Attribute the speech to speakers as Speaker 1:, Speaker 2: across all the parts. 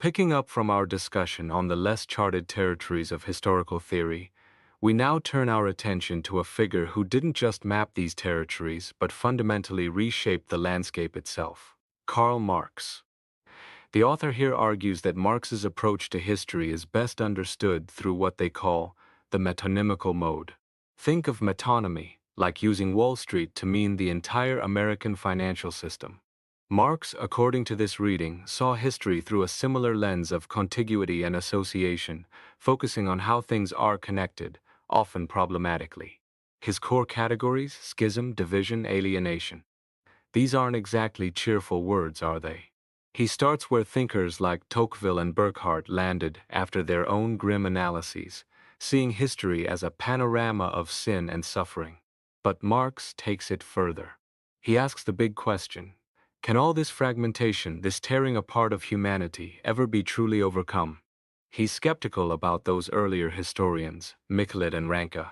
Speaker 1: Picking up from our discussion on the less charted territories of historical theory, we now turn our attention to a figure who didn't just map these territories but fundamentally reshaped the landscape itself: Karl Marx. The author here argues that Marx's approach to history is best understood through what they call the metonymical mode. Think of metonymy, like using Wall Street to mean the entire American financial system. Marx, according to this reading, saw history through a similar lens of contiguity and association, focusing on how things are connected, often problematically. His core categories: schism, division, alienation. These aren't exactly cheerful words, are they? He starts where thinkers like Tocqueville and Burckhardt landed after their own grim analyses, seeing history as a panorama of sin and suffering. But Marx takes it further. He asks the big question: can all this fragmentation, this tearing apart of humanity, ever be truly overcome? He's skeptical about those earlier historians, Michelet and Ranke,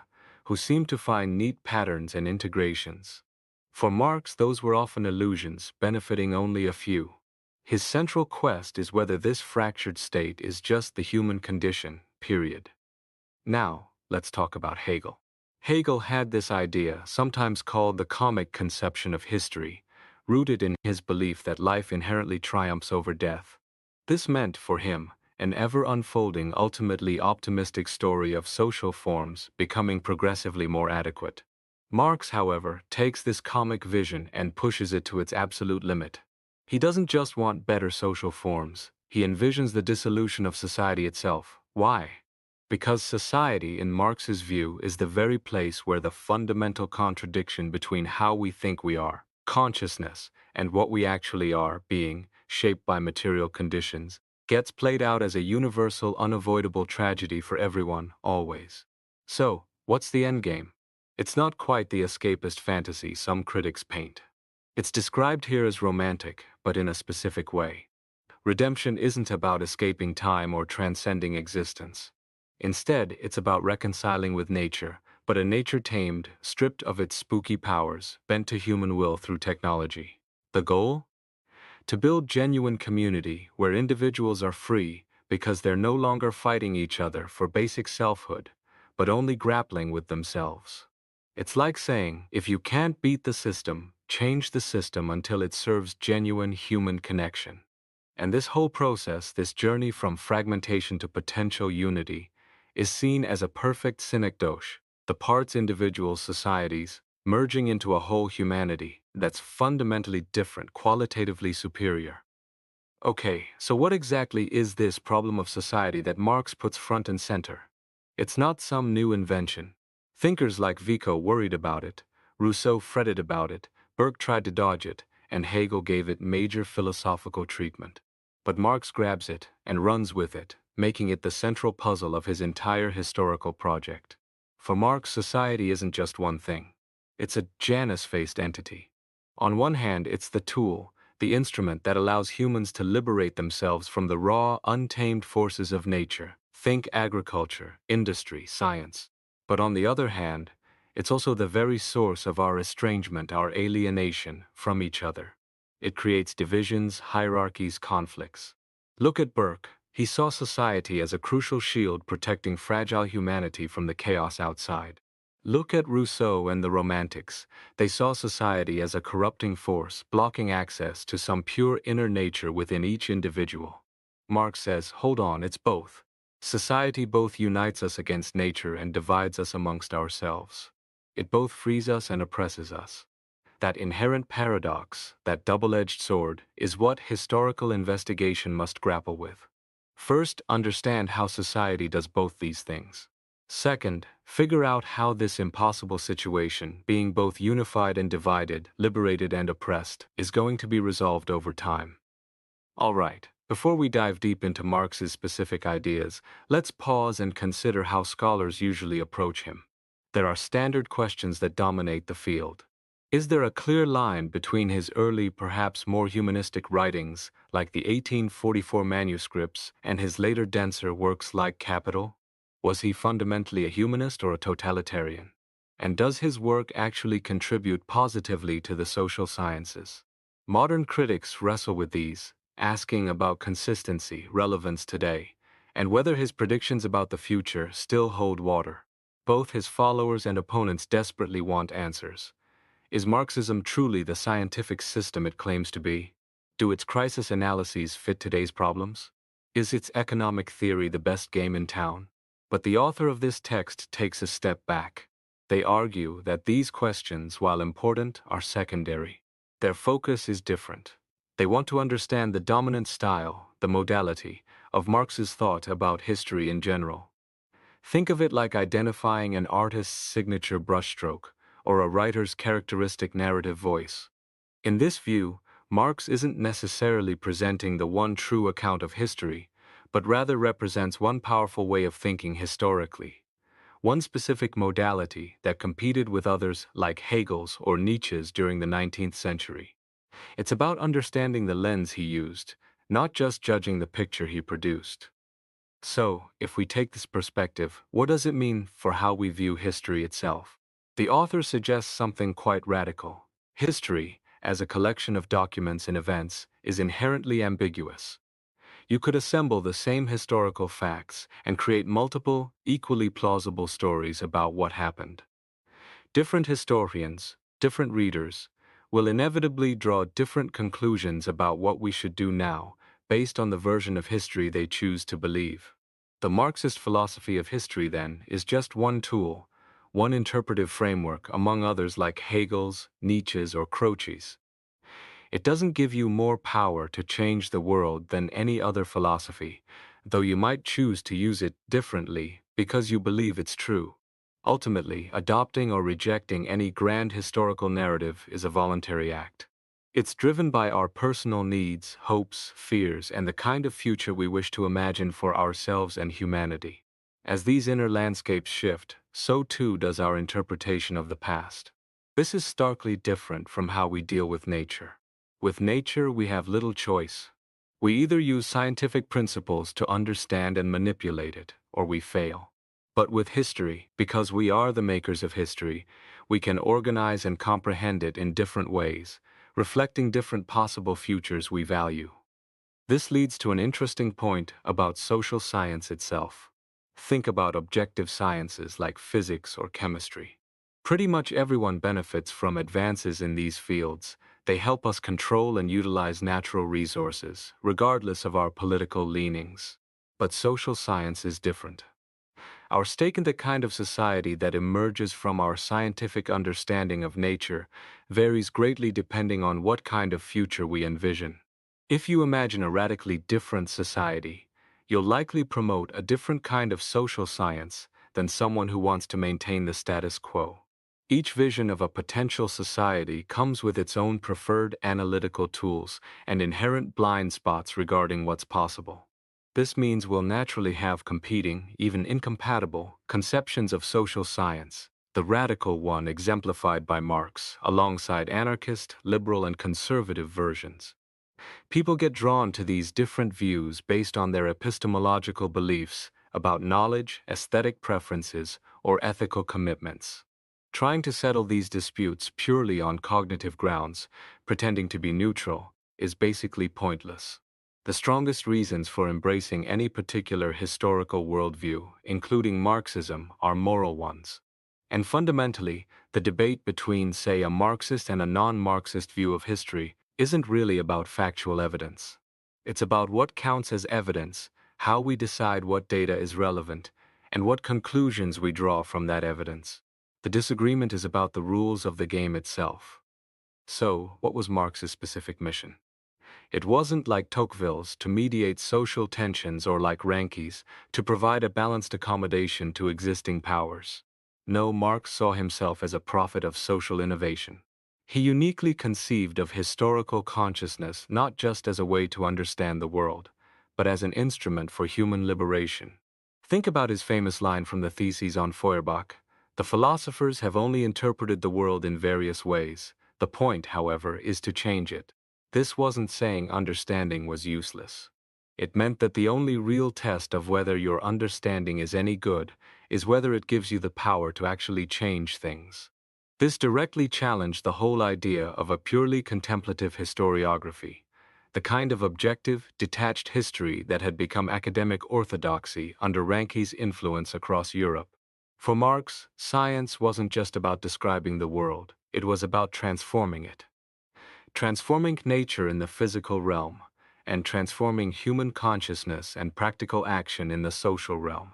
Speaker 1: who seemed to find neat patterns and integrations. For Marx, those were often illusions, benefiting only a few. His central quest is whether this fractured state is just the human condition, period. Now, let's talk about Hegel. Hegel had this idea, sometimes called the comic conception of history, rooted in his belief that life inherently triumphs over death. This meant, for him, an ever-unfolding, ultimately optimistic story of social forms becoming progressively more adequate. Marx, however, takes this comic vision and pushes it to its absolute limit. He doesn't just want better social forms, he envisions the dissolution of society itself. Why? Because society, in Marx's view, is the very place where the fundamental contradiction between how we think we are, consciousness, and what we actually are, being, shaped by material conditions, gets played out as a universal, unavoidable tragedy for everyone, always. So, what's the endgame? It's not quite the escapist fantasy some critics paint. It's described here as romantic, but in a specific way. Redemption isn't about escaping time or transcending existence. Instead, it's about reconciling with nature, but a nature tamed, stripped of its spooky powers, bent to human will through technology. The goal? To build genuine community where individuals are free because they're no longer fighting each other for basic selfhood, but only grappling with themselves. It's like saying, if you can't beat the system, change the system until it serves genuine human connection. And this whole process, this journey from fragmentation to potential unity, is seen as a perfect synecdoche, the parts individual societies merging into a whole humanity that's fundamentally different, qualitatively superior. Okay, so what exactly is this problem of society that Marx puts front and center? It's not some new invention. Thinkers like Vico worried about it, Rousseau fretted about it, Burke tried to dodge it, and Hegel gave it major philosophical treatment. But Marx grabs it and runs with it, making it the central puzzle of his entire historical project. For Marx, society isn't just one thing. It's a Janus-faced entity. On one hand, it's the tool, the instrument that allows humans to liberate themselves from the raw, untamed forces of nature. Think agriculture, industry, science. But on the other hand, it's also the very source of our estrangement, our alienation from each other. It creates divisions, hierarchies, conflicts. Look at Burke. He saw society as a crucial shield protecting fragile humanity from the chaos outside. Look at Rousseau and the Romantics. They saw society as a corrupting force, blocking access to some pure inner nature within each individual. Marx says, hold on, it's both. Society both unites us against nature and divides us amongst ourselves. It both frees us and oppresses us. That inherent paradox, that double-edged sword, is what historical investigation must grapple with. First, understand how society does both these things. Second, figure out how this impossible situation, being both unified and divided, liberated and oppressed, is going to be resolved over time. All right, before we dive deep into Marx's specific ideas, let's pause and consider how scholars usually approach him. There are standard questions that dominate the field. Is there a clear line between his early, perhaps more humanistic writings, like the 1844 manuscripts, and his later denser works like Capital? Was he fundamentally a humanist or a totalitarian? And does his work actually contribute positively to the social sciences? Modern critics wrestle with these, asking about consistency, relevance today, and whether his predictions about the future still hold water. Both his followers and opponents desperately want answers. Is Marxism truly the scientific system it claims to be? Do its crisis analyses fit today's problems? Is its economic theory the best game in town? But the author of this text takes a step back. They argue that these questions, while important, are secondary. Their focus is different. They want to understand the dominant style, the modality, of Marx's thought about history in general. Think of it like identifying an artist's signature brushstroke or a writer's characteristic narrative voice. In this view, Marx isn't necessarily presenting the one true account of history, but rather represents one powerful way of thinking historically, one specific modality that competed with others like Hegel's or Nietzsche's during the 19th century. It's about understanding the lens he used, not just judging the picture he produced. So, if we take this perspective, what does it mean for how we view history itself? The author suggests something quite radical. History, as a collection of documents and events, is inherently ambiguous. You could assemble the same historical facts and create multiple, equally plausible stories about what happened. Different historians, different readers, will inevitably draw different conclusions about what we should do now, based on the version of history they choose to believe. The Marxist philosophy of history, then, is just one tool, one interpretive framework among others like Hegel's, Nietzsche's, or Croce's. It doesn't give you more power to change the world than any other philosophy, though you might choose to use it differently because you believe it's true. Ultimately, adopting or rejecting any grand historical narrative is a voluntary act. It's driven by our personal needs, hopes, fears, and the kind of future we wish to imagine for ourselves and humanity. As these inner landscapes shift, so too does our interpretation of the past. This is starkly different from how we deal with nature. With nature, we have little choice. We either use scientific principles to understand and manipulate it, or we fail. But with history, because we are the makers of history, we can organize and comprehend it in different ways, reflecting different possible futures we value. This leads to an interesting point about social science itself. Think about objective sciences like physics or chemistry. Pretty much everyone benefits from advances in these fields. They help us control and utilize natural resources, regardless of our political leanings. But social science is different. Our stake in the kind of society that emerges from our scientific understanding of nature varies greatly depending on what kind of future we envision. If you imagine a radically different society, you'll likely promote a different kind of social science than someone who wants to maintain the status quo. Each vision of a potential society comes with its own preferred analytical tools and inherent blind spots regarding what's possible. This means we'll naturally have competing, even incompatible, conceptions of social science, the radical one exemplified by Marx, alongside anarchist, liberal, and conservative versions. People get drawn to these different views based on their epistemological beliefs about knowledge, aesthetic preferences, or ethical commitments. Trying to settle these disputes purely on cognitive grounds, pretending to be neutral, is basically pointless. The strongest reasons for embracing any particular historical worldview, including Marxism, are moral ones. And fundamentally, the debate between, say, a Marxist and a non-Marxist view of history isn't really about factual evidence. It's about what counts as evidence, how we decide what data is relevant, and what conclusions we draw from that evidence. The disagreement is about the rules of the game itself. So, what was Marx's specific mission? It wasn't like Tocqueville's to mediate social tensions or like Ranke's to provide a balanced accommodation to existing powers. No, Marx saw himself as a prophet of social innovation. He uniquely conceived of historical consciousness not just as a way to understand the world, but as an instrument for human liberation. Think about his famous line from the Theses on Feuerbach: "The philosophers have only interpreted the world in various ways. The point, however, is to change it." This wasn't saying understanding was useless. It meant that the only real test of whether your understanding is any good is whether it gives you the power to actually change things. This directly challenged the whole idea of a purely contemplative historiography, the kind of objective, detached history that had become academic orthodoxy under Ranke's influence across Europe. For Marx, science wasn't just about describing the world, it was about transforming it. Transforming nature in the physical realm, and transforming human consciousness and practical action in the social realm.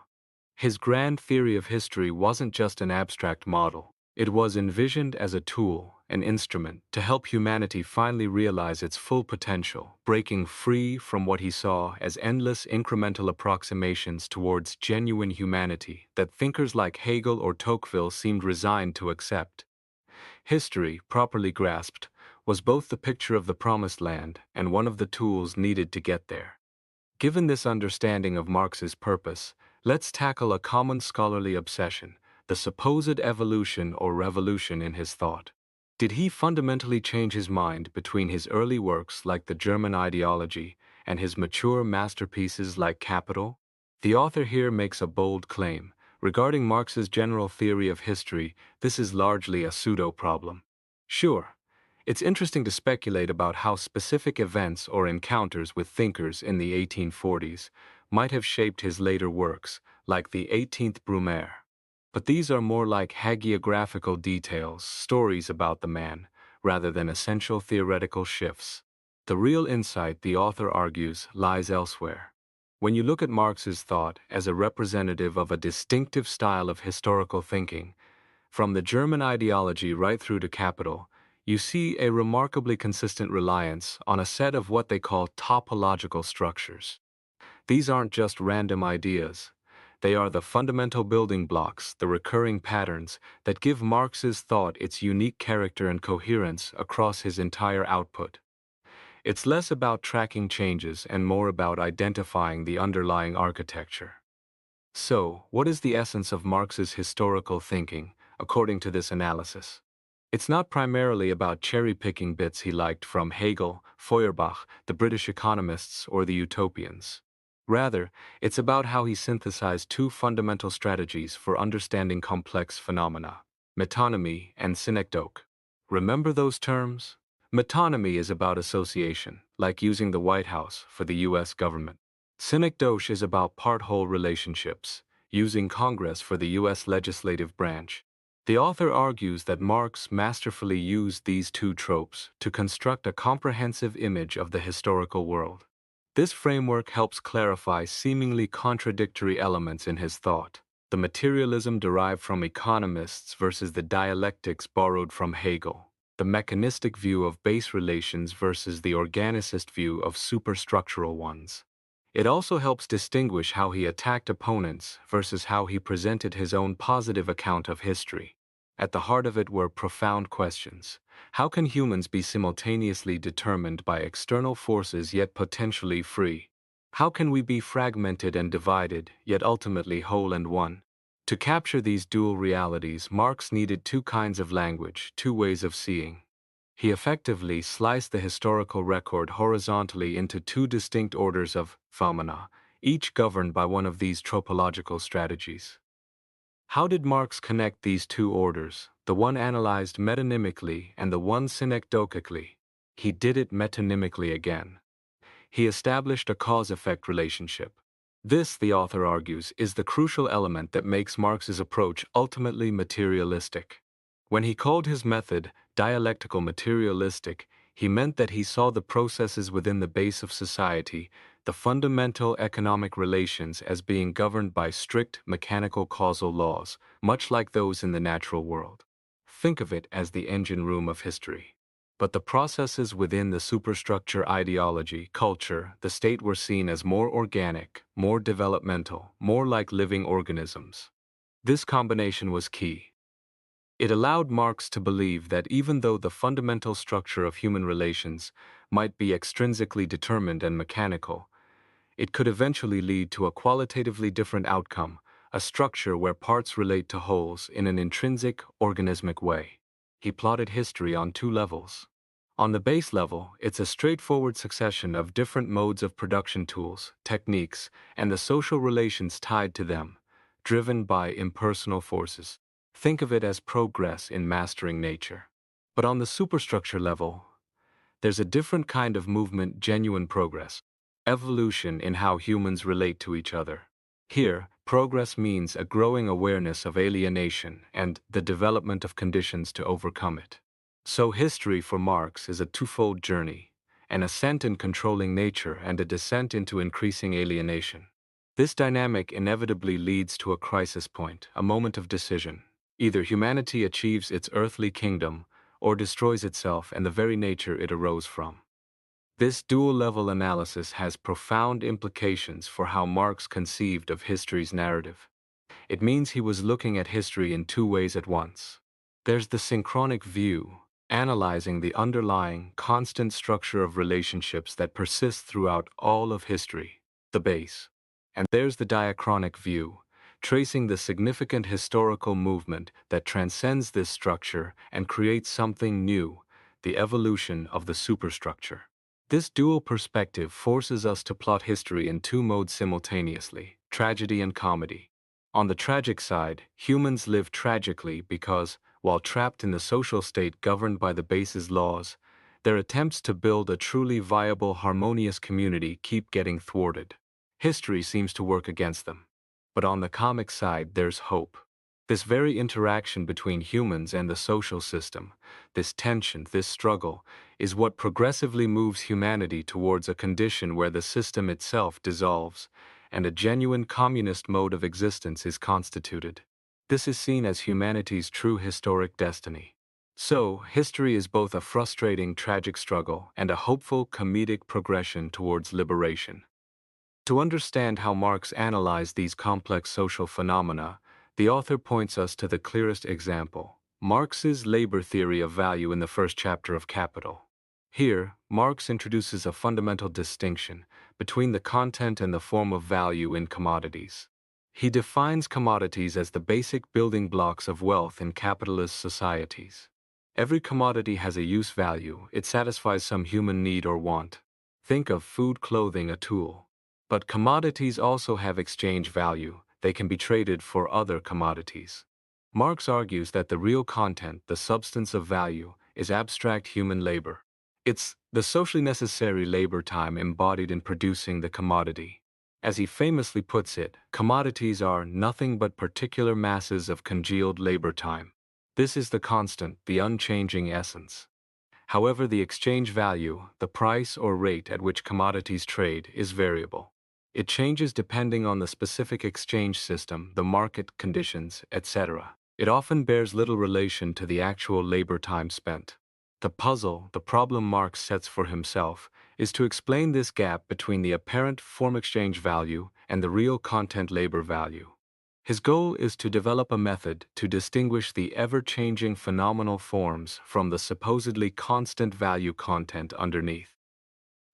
Speaker 1: His grand theory of history wasn't just an abstract model. It was envisioned as a tool, an instrument, to help humanity finally realize its full potential, breaking free from what he saw as endless incremental approximations towards genuine humanity that thinkers like Hegel or Tocqueville seemed resigned to accept. History, properly grasped, was both the picture of the promised land and one of the tools needed to get there. Given this understanding of Marx's purpose, let's tackle a common scholarly obsession, the supposed evolution or revolution in his thought. Did he fundamentally change his mind between his early works like the German ideology and his mature masterpieces like Capital? The author here makes a bold claim. Regarding Marx's general theory of history, this is largely a pseudo-problem. Sure, it's interesting to speculate about how specific events or encounters with thinkers in the 1840s might have shaped his later works, like the 18th Brumaire. But these are more like hagiographical details, stories about the man, rather than essential theoretical shifts. The real insight, the author argues, lies elsewhere. When you look at Marx's thought as a representative of a distinctive style of historical thinking, from the German ideology right through to Capital, you see a remarkably consistent reliance on a set of what they call topological structures. These aren't just random ideas. They are the fundamental building blocks, the recurring patterns that give Marx's thought its unique character and coherence across his entire output. It's less about tracking changes and more about identifying the underlying architecture. So, what is the essence of Marx's historical thinking, according to this analysis? It's not primarily about cherry-picking bits he liked from Hegel, Feuerbach, the British economists, or the utopians. Rather, it's about how he synthesized two fundamental strategies for understanding complex phenomena: metonymy and synecdoche. Remember those terms? Metonymy is about association, like using the White House for the U.S. government. Synecdoche is about part-whole relationships, using Congress for the U.S. legislative branch. The author argues that Marx masterfully used these two tropes to construct a comprehensive image of the historical world. This framework helps clarify seemingly contradictory elements in his thought: the materialism derived from economists versus the dialectics borrowed from Hegel, the mechanistic view of base relations versus the organicist view of superstructural ones. It also helps distinguish how he attacked opponents versus how he presented his own positive account of history. At the heart of it were profound questions. How can humans be simultaneously determined by external forces yet potentially free? How can we be fragmented and divided, yet ultimately whole and one? To capture these dual realities, Marx needed two kinds of language, two ways of seeing. He effectively sliced the historical record horizontally into two distinct orders of phenomena, each governed by one of these tropological strategies. How did Marx connect these two orders, the one analyzed metonymically and the one synecdochically? He did it metonymically again. He established a cause-effect relationship. This, the author argues, is the crucial element that makes Marx's approach ultimately materialistic. When he called his method dialectical materialistic, he meant that he saw the processes within the base of society, the fundamental economic relations, as being governed by strict mechanical causal laws, much like those in the natural world. Think of it as the engine room of history. But the processes within the superstructure ideology, culture, the state were seen as more organic, more developmental, more like living organisms. This combination was key. It allowed Marx to believe that even though the fundamental structure of human relations might be extrinsically determined and mechanical, it could eventually lead to a qualitatively different outcome, a structure where parts relate to wholes in an intrinsic, organismic way. He plotted history on two levels. On the base level, it's a straightforward succession of different modes of production tools, techniques, and the social relations tied to them, driven by impersonal forces. Think of it as progress in mastering nature. But on the superstructure level, There's a different kind of movement, genuine progress, evolution in how humans relate to each other. Here, progress means a growing awareness of alienation and the development of conditions to overcome it. So history for Marx is a twofold journey, an ascent in controlling nature and a descent into increasing alienation. This dynamic inevitably leads to a crisis point, a moment of decision. Either humanity achieves its earthly kingdom or destroys itself and the very nature it arose from. This dual-level analysis has profound implications for how Marx conceived of history's narrative. It means he was looking at history in two ways at once. There's the synchronic view, analyzing the underlying, constant structure of relationships that persist throughout all of history, the base. And there's the diachronic view, tracing the significant historical movement that transcends this structure and creates something new, the evolution of the superstructure. This dual perspective forces us to plot history in two modes simultaneously, tragedy and comedy. On the tragic side, humans live tragically because, while trapped in the social state governed by the base's laws, their attempts to build a truly viable, harmonious community keep getting thwarted. History seems to work against them. But on the comic side, there's hope. This very interaction between humans and the social system, this tension, this struggle, is what progressively moves humanity towards a condition where the system itself dissolves, and a genuine communist mode of existence is constituted. This is seen as humanity's true historic destiny. So, history is both a frustrating, tragic struggle and a hopeful, comedic progression towards liberation. To understand how Marx analyzed these complex social phenomena, the author points us to the clearest example, Marx's labor theory of value in the first chapter of Capital. Here, Marx introduces a fundamental distinction between the content and the form of value in commodities. He defines commodities as the basic building blocks of wealth in capitalist societies. Every commodity has a use value, it satisfies some human need or want. Think of food, clothing, a tool. But commodities also have exchange value, they can be traded for other commodities. Marx argues that the real content, the substance of value, is abstract human labor. It's the socially necessary labor time embodied in producing the commodity. As he famously puts it, commodities are nothing but particular masses of congealed labor time. This is the constant, the unchanging essence. However, the exchange value, the price or rate at which commodities trade, is variable. It changes depending on the specific exchange system, the market conditions, etc. It often bears little relation to the actual labor time spent. The problem Marx sets for himself, is to explain this gap between the apparent form exchange value and the real content labor value. His goal is to develop a method to distinguish the ever-changing phenomenal forms from the supposedly constant value content underneath.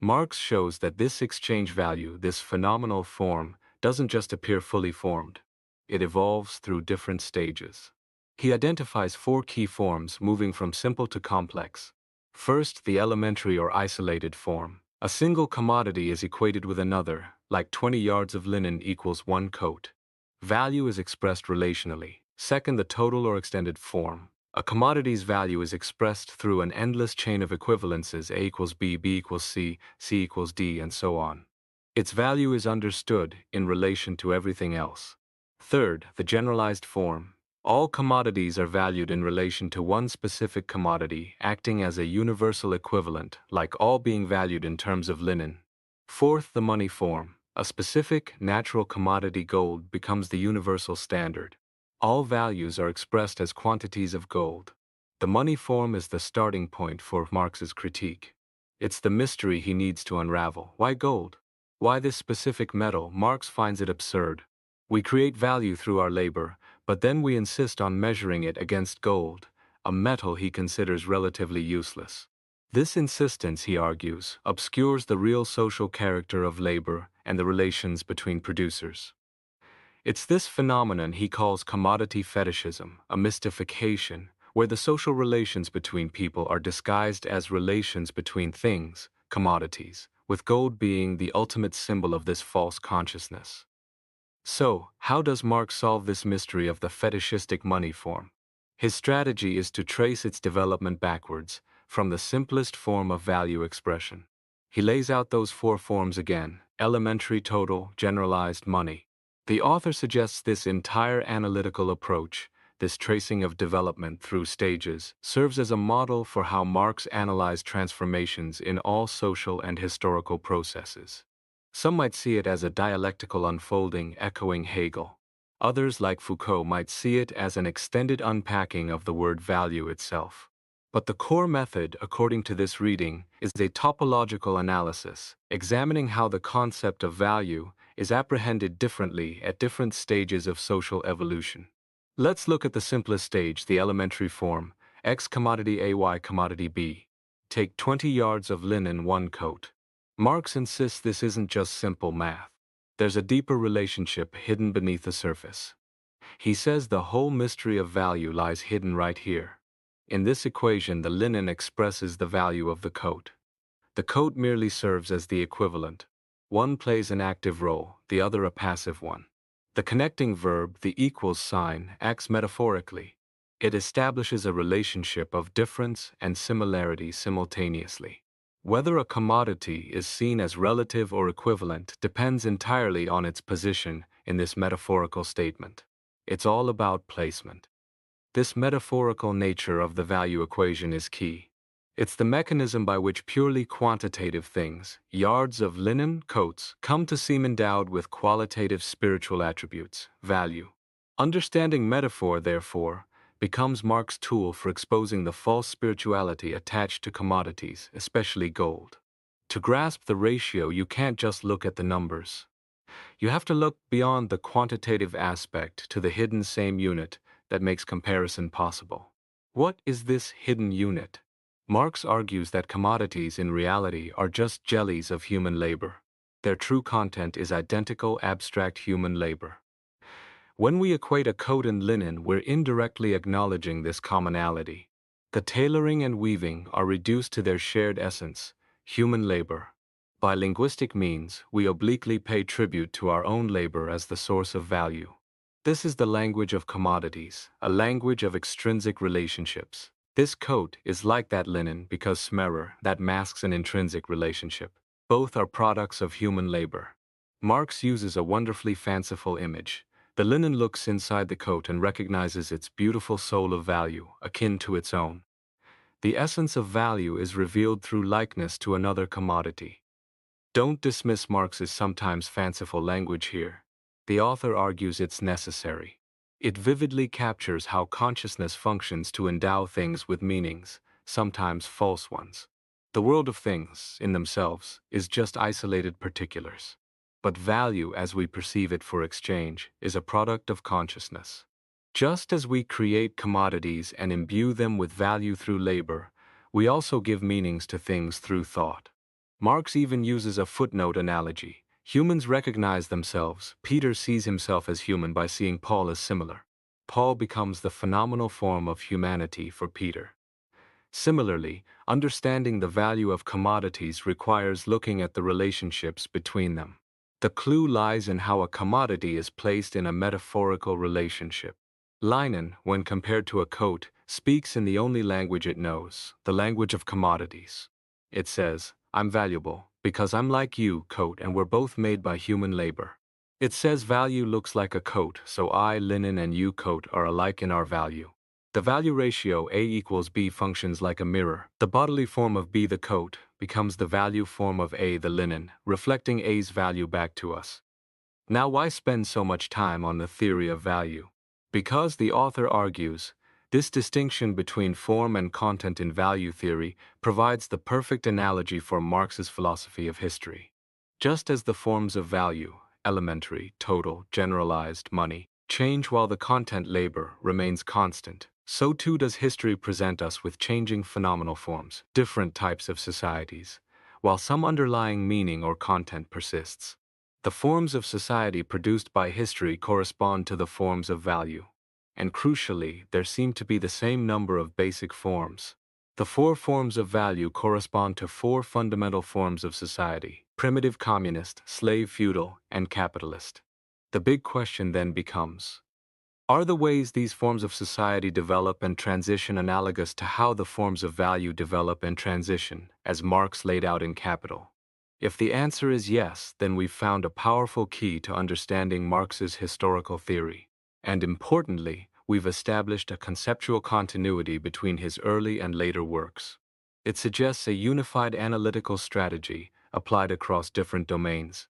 Speaker 1: Marx shows that this exchange value, this phenomenal form, doesn't just appear fully formed. It evolves through different stages. He identifies four key forms moving from simple to complex. First, the elementary or isolated form. A single commodity is equated with another, like 20 yards of linen equals one coat. Value is expressed relationally. Second, the total or extended form. A commodity's value is expressed through an endless chain of equivalences A equals B, B equals C, C equals D, and so on. Its value is understood in relation to everything else. Third, the generalized form. All commodities are valued in relation to one specific commodity, acting as a universal equivalent, like all being valued in terms of linen. Fourth, the money form. A specific, natural commodity, gold, becomes the universal standard. All values are expressed as quantities of gold. The money form is the starting point for Marx's critique. It's the mystery he needs to unravel. Why gold? Why this specific metal? Marx finds it absurd. We create value through our labor, but then we insist on measuring it against gold, a metal he considers relatively useless. This insistence, he argues, obscures the real social character of labor and the relations between producers. It's this phenomenon he calls commodity fetishism, a mystification, where the social relations between people are disguised as relations between things, commodities, with gold being the ultimate symbol of this false consciousness. So, how does Marx solve this mystery of the fetishistic money form? His strategy is to trace its development backwards, from the simplest form of value expression. He lays out those four forms again: elementary, total, generalized, money. The author suggests this entire analytical approach, this tracing of development through stages, serves as a model for how Marx analyzed transformations in all social and historical processes. Some might see it as a dialectical unfolding echoing Hegel. Others, like Foucault, might see it as an extended unpacking of the word value itself. But the core method, according to this reading, is a topological analysis, examining how the concept of value is apprehended differently at different stages of social evolution. Let's look at the simplest stage, the elementary form: X commodity A, Y commodity B. Take 20 yards of linen, one coat. Marx insists this isn't just simple math. There's a deeper relationship hidden beneath the surface. He says the whole mystery of value lies hidden right here. In this equation, the linen expresses the value of the coat. The coat merely serves as the equivalent. One plays an active role, the other a passive one. The connecting verb, the equals sign, acts metaphorically. It establishes a relationship of difference and similarity simultaneously. Whether a commodity is seen as relative or equivalent depends entirely on its position in this metaphorical statement. It's all about placement. This metaphorical nature of the value equation is key. It's the mechanism by which purely quantitative things, yards of linen, coats, come to seem endowed with qualitative spiritual attributes, value. Understanding metaphor, therefore, becomes Marx's tool for exposing the false spirituality attached to commodities, especially gold. To grasp the ratio, you can't just look at the numbers. You have to look beyond the quantitative aspect to the hidden same unit that makes comparison possible. What is this hidden unit? Marx argues that commodities in reality are just jellies of human labor. Their true content is identical abstract human labor. When we equate a coat and linen, we're indirectly acknowledging this commonality. The tailoring and weaving are reduced to their shared essence, human labor. By linguistic means, we obliquely pay tribute to our own labor as the source of value. This is the language of commodities, a language of extrinsic relationships. This coat is like that linen because smerer, that masks an intrinsic relationship. Both are products of human labor. Marx uses a wonderfully fanciful image. The linen looks inside the coat and recognizes its beautiful soul of value, akin to its own. The essence of value is revealed through likeness to another commodity. Don't dismiss Marx's sometimes fanciful language here. The author argues it's necessary. It vividly captures how consciousness functions to endow things with meanings, sometimes false ones. The world of things, in themselves, is just isolated particulars. But value, as we perceive it for exchange, is a product of consciousness. Just as we create commodities and imbue them with value through labor, we also give meanings to things through thought. Marx even uses a footnote analogy. Humans recognize themselves. Peter sees himself as human by seeing Paul as similar. Paul becomes the phenomenal form of humanity for Peter. Similarly, understanding the value of commodities requires looking at the relationships between them. The clue lies in how a commodity is placed in a metaphorical relationship. Linen, when compared to a coat, speaks in the only language it knows, the language of commodities. It says, "I'm valuable, because I'm like you, coat, and we're both made by human labor." It says value looks like a coat, so I, linen, and you, coat, are alike in our value. The value ratio A equals B functions like a mirror. The bodily form of B, the coat, becomes the value form of A, the linen, reflecting A's value back to us. Now, why spend so much time on the theory of value? Because, the author argues, this distinction between form and content in value theory provides the perfect analogy for Marx's philosophy of history. Just as the forms of value, elementary, total, generalized, money, change while the content, labor, remains constant, so too does history present us with changing phenomenal forms, different types of societies, while some underlying meaning or content persists. The forms of society produced by history correspond to the forms of value. And crucially, there seem to be the same number of basic forms. The four forms of value correspond to four fundamental forms of society: primitive communist, slave feudal, and capitalist. The big question then becomes, Are the ways these forms of society develop and transition analogous to how the forms of value develop and transition, as Marx laid out in Capital? If the answer is yes, then we've found a powerful key to understanding Marx's historical theory. And importantly, we've established a conceptual continuity between his early and later works. It suggests a unified analytical strategy applied across different domains.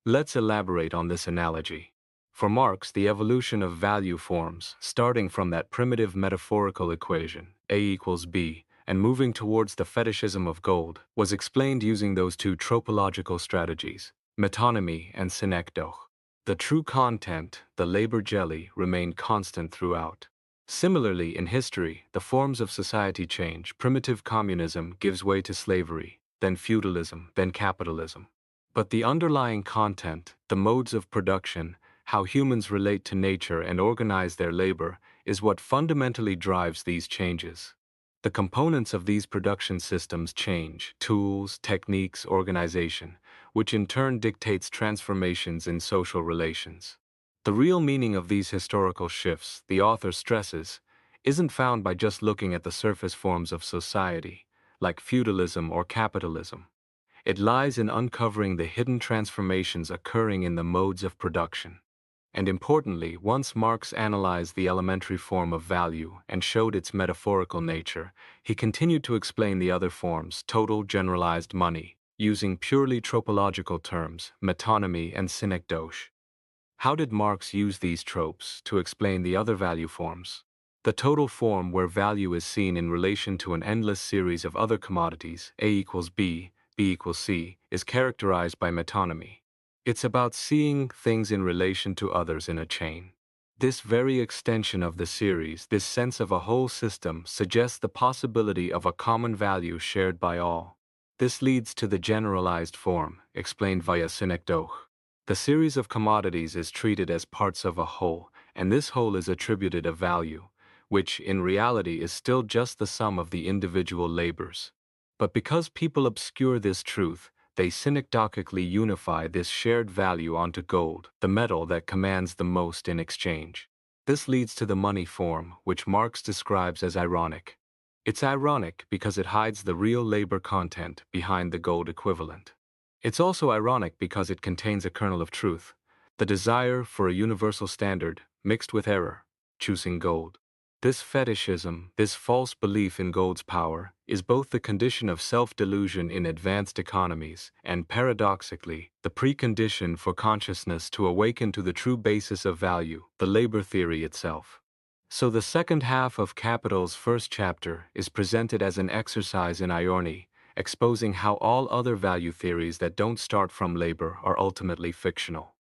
Speaker 1: Let's elaborate on this analogy. For Marx, the evolution of value forms, starting from that primitive metaphorical equation, A equals B, and moving towards the fetishism of gold, was explained using those two tropological strategies, metonymy and synecdoche. The true content, the labor jelly, remained constant throughout. Similarly, in history, the forms of society change. Primitive communism gives way to slavery, then feudalism, then capitalism. But the underlying content, the modes of production, how humans relate to nature and organize their labor, is what fundamentally drives these changes. The components of these production systems change: tools, techniques, organization, which in turn dictates transformations in social relations. The real meaning of these historical shifts, the author stresses, isn't found by just looking at the surface forms of society, like feudalism or capitalism. It lies in uncovering the hidden transformations occurring in the modes of production. And importantly, once Marx analyzed the elementary form of value and showed its metaphorical nature, he continued to explain the other forms, total generalized money, using purely tropological terms, metonymy and synecdoche. How did Marx use these tropes to explain the other value forms? The total form, where value is seen in relation to an endless series of other commodities, A equals B, B equals C, is characterized by metonymy. It's about seeing things in relation to others in a chain. This very extension of the series, this sense of a whole system, suggests the possibility of a common value shared by all. This leads to the generalized form, explained via synecdoche. The series of commodities is treated as parts of a whole, and this whole is attributed a value, which in reality is still just the sum of the individual labors. But because people obscure this truth, they synecdochically unify this shared value onto gold, the metal that commands the most in exchange. This leads to the money form, which Marx describes as ironic. It's ironic because it hides the real labor content behind the gold equivalent. It's also ironic because it contains a kernel of truth, the desire for a universal standard mixed with error, choosing gold. This fetishism, this false belief in gold's power, is both the condition of self-delusion in advanced economies and, paradoxically, the precondition for consciousness to awaken to the true basis of value, the labor theory itself. So the second half of Capital's first chapter is presented as an exercise in irony, exposing how all other value theories that don't start from labor are ultimately fictional.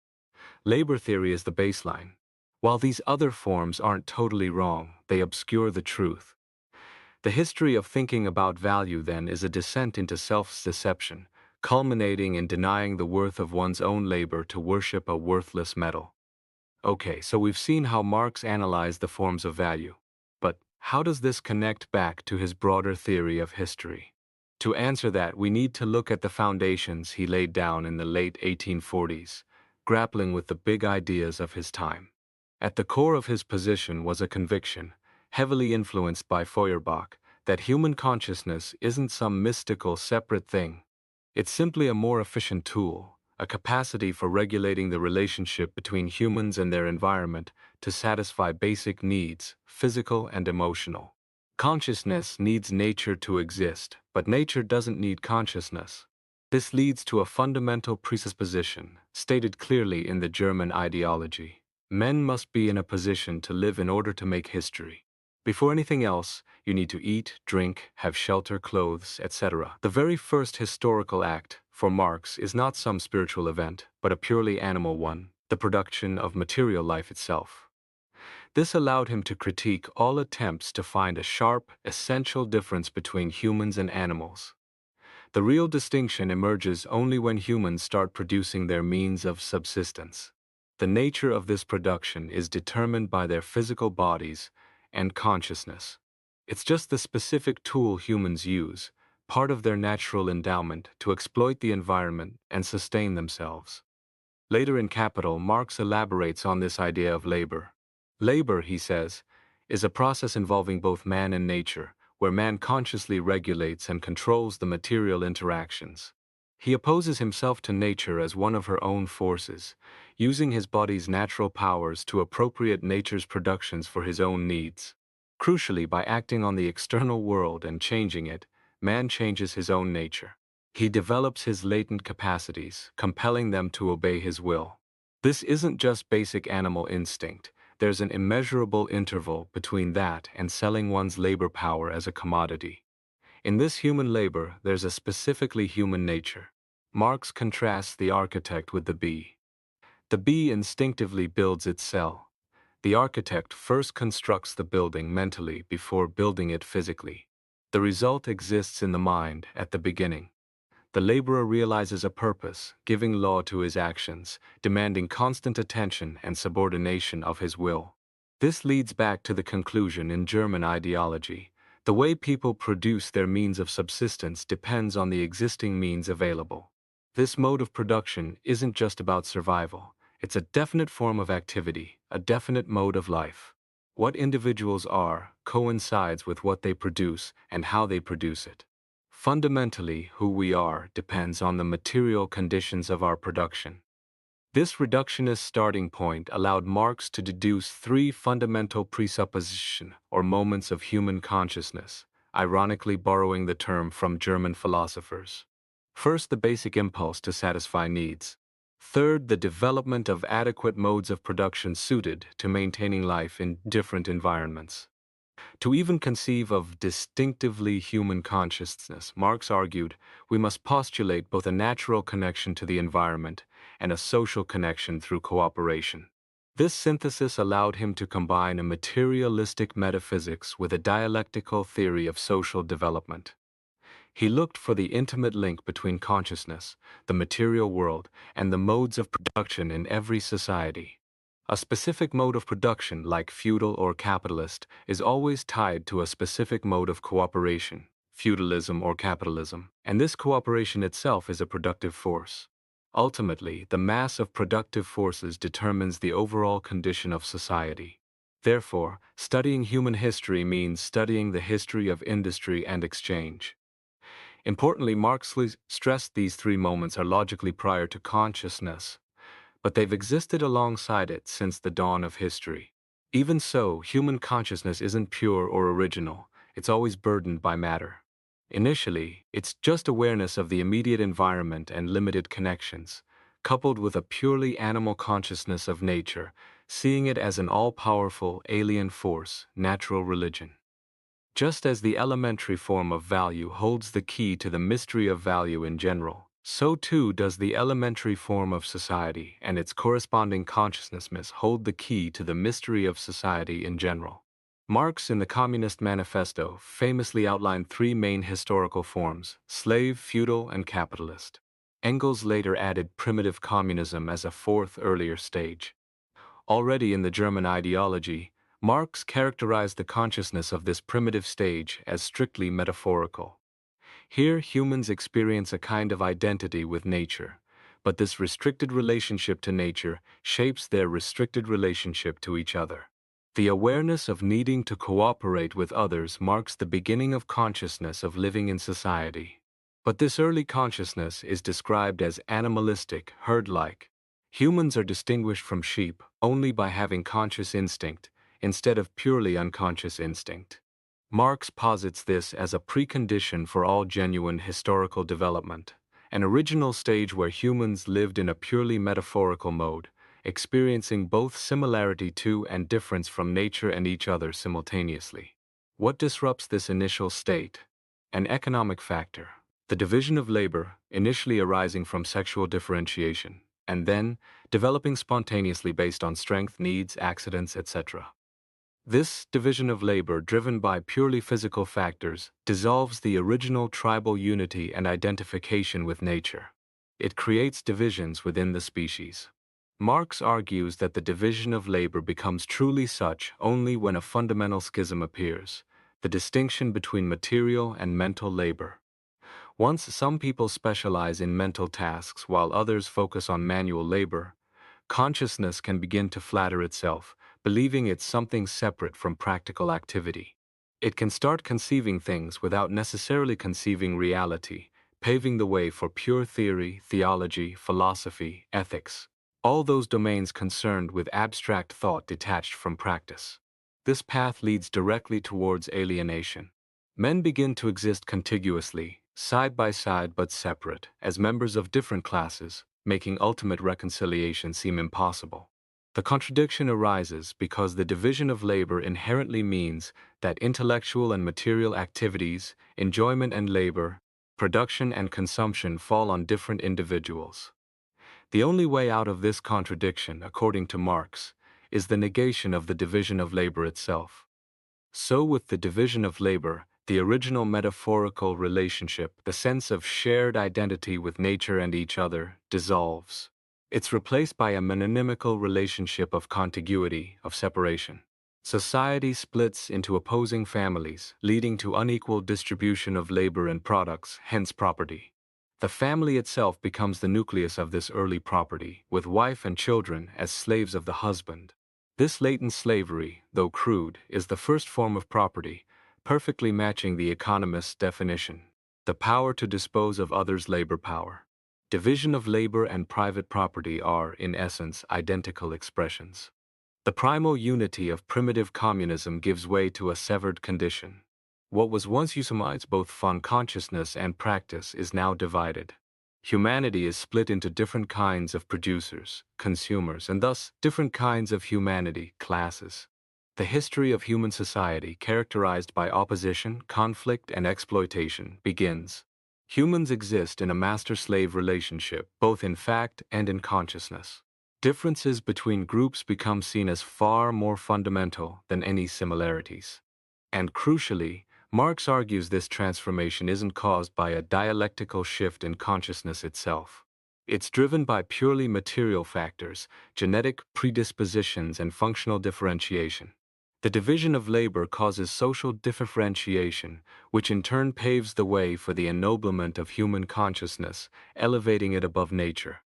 Speaker 1: Labor theory is the baseline. While these other forms aren't totally wrong, they obscure the truth. The history of thinking about value, then, is a descent into self-deception, culminating in denying the worth of one's own labor to worship a worthless metal. Okay, so we've seen how Marx analyzed the forms of value. But how does this connect back to his broader theory of history? To answer that, we need to look at the foundations he laid down in the late 1840s, grappling with the big ideas of his time. At the core of his position was a conviction, heavily influenced by Feuerbach, that human consciousness isn't some mystical separate thing. It's simply a more efficient tool, a capacity for regulating the relationship between humans and their environment to satisfy basic needs, physical and emotional. Consciousness needs nature to exist, but nature doesn't need consciousness. This leads to a fundamental presupposition, stated clearly in the German ideology. Men must be in a position to live in order to make history. Before anything else, you need to eat, drink, have shelter, clothes, etc. The very first historical act, for Marx, is not some spiritual event, but a purely animal one, the production of material life itself. This allowed him to critique all attempts to find a sharp, essential difference between humans and animals. The real distinction emerges only when humans start producing their means of subsistence. The nature of this production is determined by their physical bodies and consciousness. It's just the specific tool humans use, part of their natural endowment, to exploit the environment and sustain themselves. Later in Capital, Marx elaborates on this idea of labor. Labor, he says, is a process involving both man and nature, where man consciously regulates and controls the material interactions. He opposes himself to nature as one of her own forces, using his body's natural powers to appropriate nature's productions for his own needs. Crucially, by acting on the external world and changing it, man changes his own nature. He develops his latent capacities, compelling them to obey his will. This isn't just basic animal instinct. There's an immeasurable interval between that and selling one's labor power as a commodity. In this human labor, there's a specifically human nature. Marx contrasts the architect with the bee. The bee instinctively builds its cell. The architect first constructs the building mentally before building it physically. The result exists in the mind at the beginning. The laborer realizes a purpose, giving law to his actions, demanding constant attention and subordination of his will. This leads back to the conclusion in German ideology. The way people produce their means of subsistence depends on the existing means available. This mode of production isn't just about survival. It's a definite form of activity, a definite mode of life. What individuals are coincides with what they produce and how they produce it. Fundamentally, who we are depends on the material conditions of our production. This reductionist starting point allowed Marx to deduce three fundamental presuppositions or moments of human consciousness, ironically borrowing the term from German philosophers. First, the basic impulse to satisfy needs. Third, the development of adequate modes of production suited to maintaining life in different environments. To even conceive of distinctively human consciousness, Marx argued, we must postulate both a natural connection to the environment and a social connection through cooperation. This synthesis allowed him to combine a materialistic metaphysics with a dialectical theory of social development. He looked for the intimate link between consciousness, the material world, and the modes of production in every society. A specific mode of production, like feudal or capitalist, is always tied to a specific mode of cooperation, feudalism or capitalism, and this cooperation itself is a productive force. Ultimately, the mass of productive forces determines the overall condition of society. Therefore, studying human history means studying the history of industry and exchange. Importantly, Marx stressed these three moments are logically prior to consciousness, but they've existed alongside it since the dawn of history. Even so, human consciousness isn't pure or original, it's always burdened by matter. Initially, it's just awareness of the immediate environment and limited connections, coupled with a purely animal consciousness of nature, seeing it as an all-powerful, alien force, natural religion. Just as the elementary form of value holds the key to the mystery of value in general, so too does the elementary form of society and its corresponding consciousness hold the key to the mystery of society in general. Marx in the Communist Manifesto famously outlined three main historical forms: slave, feudal, and capitalist. Engels later added primitive communism as a fourth earlier stage. Already in the German ideology, Marx characterized the consciousness of this primitive stage as strictly metaphorical. Here, humans experience a kind of identity with nature, but this restricted relationship to nature shapes their restricted relationship to each other. The awareness of needing to cooperate with others marks the beginning of consciousness of living in society. But this early consciousness is described as animalistic, herd-like. Humans are distinguished from sheep only by having conscious instinct, instead of purely unconscious instinct. Marx posits this as a precondition for all genuine historical development, an original stage where humans lived in a purely metaphorical mode, experiencing both similarity to and difference from nature and each other simultaneously. What disrupts this initial state? An economic factor, the division of labor, initially arising from sexual differentiation, and then developing spontaneously based on strength, needs, accidents, etc. This division of labor, driven by purely physical factors, dissolves the original tribal unity and identification with nature. It creates divisions within the species. Marx argues that the division of labor becomes truly such only when a fundamental schism appears, the distinction between material and mental labor. Once some people specialize in mental tasks while others focus on manual labor, consciousness can begin to flatter itself, believing it's something separate from practical activity. It can start conceiving things without necessarily conceiving reality, paving the way for pure theory, theology, philosophy, ethics, all those domains concerned with abstract thought detached from practice. This path leads directly towards alienation. Men begin to exist contiguously, side by side but separate, as members of different classes, making ultimate reconciliation seem impossible. The contradiction arises because the division of labor inherently means that intellectual and material activities, enjoyment and labor, production and consumption fall on different individuals. The only way out of this contradiction, according to Marx, is the negation of the division of labor itself. So with the division of labor, the original metaphorical relationship, the sense of shared identity with nature and each other, dissolves. It's replaced by a mononymical relationship of contiguity, of separation. Society splits into opposing families, leading to unequal distribution of labor and products, hence property. The family itself becomes the nucleus of this early property, with wife and children as slaves of the husband. This latent slavery, though crude, is the first form of property, perfectly matching the economist's definition: the power to dispose of others' labor power. Division of labor and private property are, in essence, identical expressions. The primal unity of primitive communism gives way to a severed condition. What was once usumized both from consciousness and practice is now divided. Humanity is split into different kinds of producers, consumers, and thus different kinds of humanity, classes. The history of human society, characterized by opposition, conflict, and exploitation, begins. Humans exist in a master-slave relationship, both in fact and in consciousness. Differences between groups become seen as far more fundamental than any similarities. And crucially, Marx argues this transformation isn't caused by a dialectical shift in consciousness itself. It's driven by purely material factors, genetic predispositions, and functional differentiation. The division of labor causes social differentiation, which in turn paves the way for the ennoblement of human consciousness, elevating it above nature.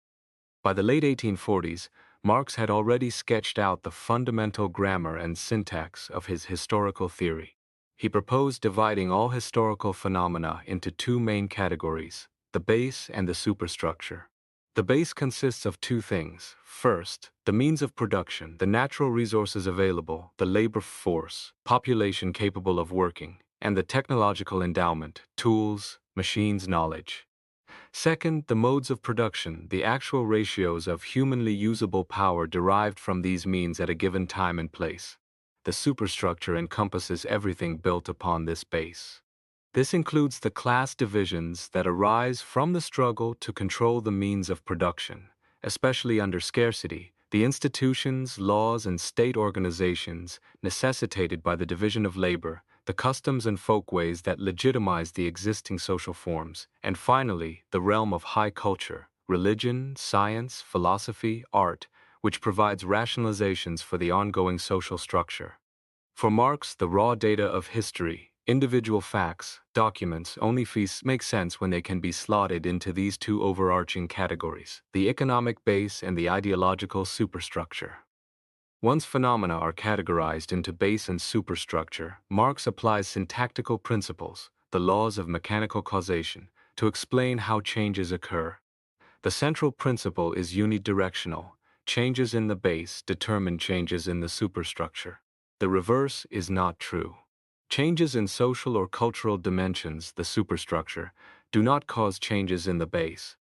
Speaker 1: By the late 1840s, Marx had already sketched out the fundamental grammar and syntax of his historical theory. He proposed dividing all historical phenomena into two main categories: the base and the superstructure. The base consists of two things. First, the means of production, the natural resources available, the labor force, population capable of working, and the technological endowment, tools, machines, knowledge. Second, the modes of production, the actual ratios of humanly usable power derived from these means at a given time and place. The superstructure encompasses everything built upon this base. This includes the class divisions that arise from the struggle to control the means of production, especially under scarcity, the institutions, laws, and state organizations necessitated by the division of labor, the customs and folkways that legitimize the existing social forms, and finally, the realm of high culture, religion, science, philosophy, art, which provides rationalizations for the ongoing social structure. For Marx, the raw data of history, individual facts, documents, only make sense when they can be slotted into these two overarching categories: the economic base and the ideological superstructure. Once phenomena are categorized into base and superstructure, Marx applies syntactical principles, the laws of mechanical causation, to explain how changes occur. The central principle is unidirectional. Changes in the base determine changes in the superstructure. The reverse is not true. Changes in social or cultural dimensions, the superstructure, do not cause changes in the base.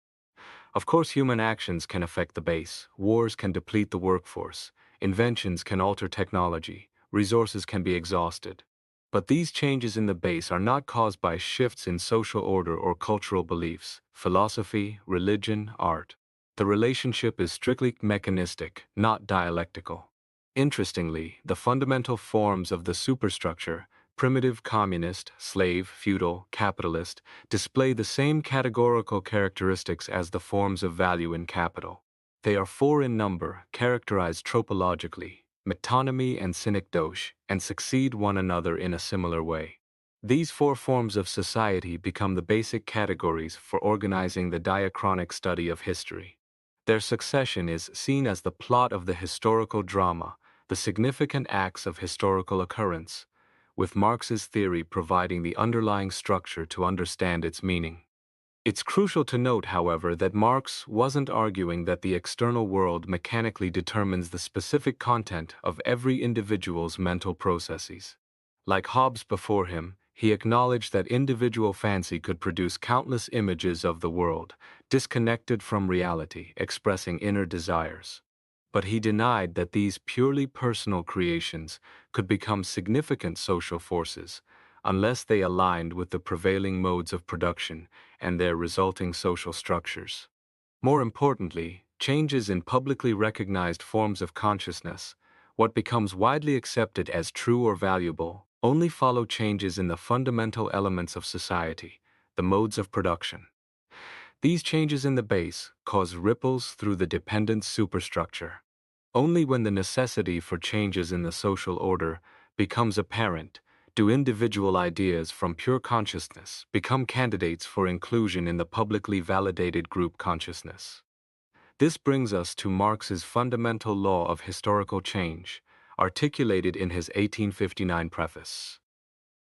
Speaker 1: Of course, human actions can affect the base. Wars can deplete the workforce. Inventions can alter technology. Resources can be exhausted. But these changes in the base are not caused by shifts in social order or cultural beliefs, philosophy, religion, art. The relationship is strictly mechanistic, not dialectical. Interestingly, the fundamental forms of the superstructure, primitive, communist, slave, feudal, capitalist, display the same categorical characteristics as the forms of value in capital. They are four in number, characterized tropologically, metonymy and synecdoche, and succeed one another in a similar way. These four forms of society become the basic categories for organizing the diachronic study of history. Their succession is seen as the plot of the historical drama, the significant acts of historical occurrence, with Marx's theory providing the underlying structure to understand its meaning. It's crucial to note, however, that Marx wasn't arguing that the external world mechanically determines the specific content of every individual's mental processes. Like Hobbes before him, he acknowledged that individual fancy could produce countless images of the world, disconnected from reality, expressing inner desires. But he denied that these purely personal creations could become significant social forces unless they aligned with the prevailing modes of production and their resulting social structures. More importantly, changes in publicly recognized forms of consciousness, what becomes widely accepted as true or valuable, only follow changes in the fundamental elements of society, the modes of production. These changes in the base cause ripples through the dependent superstructure. Only when the necessity for changes in the social order becomes apparent do individual ideas from pure consciousness become candidates for inclusion in the publicly validated group consciousness. This brings us to Marx's fundamental law of historical change, articulated in his 1859 preface.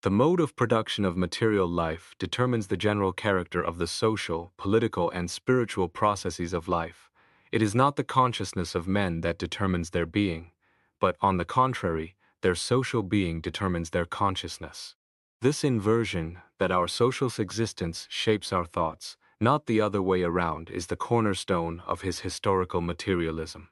Speaker 1: The mode of production of material life determines the general character of the social, political, and spiritual processes of life. It is not the consciousness of men that determines their being, but, on the contrary, their social being determines their consciousness. This inversion, that our social existence shapes our thoughts, not the other way around, is the cornerstone of his historical materialism.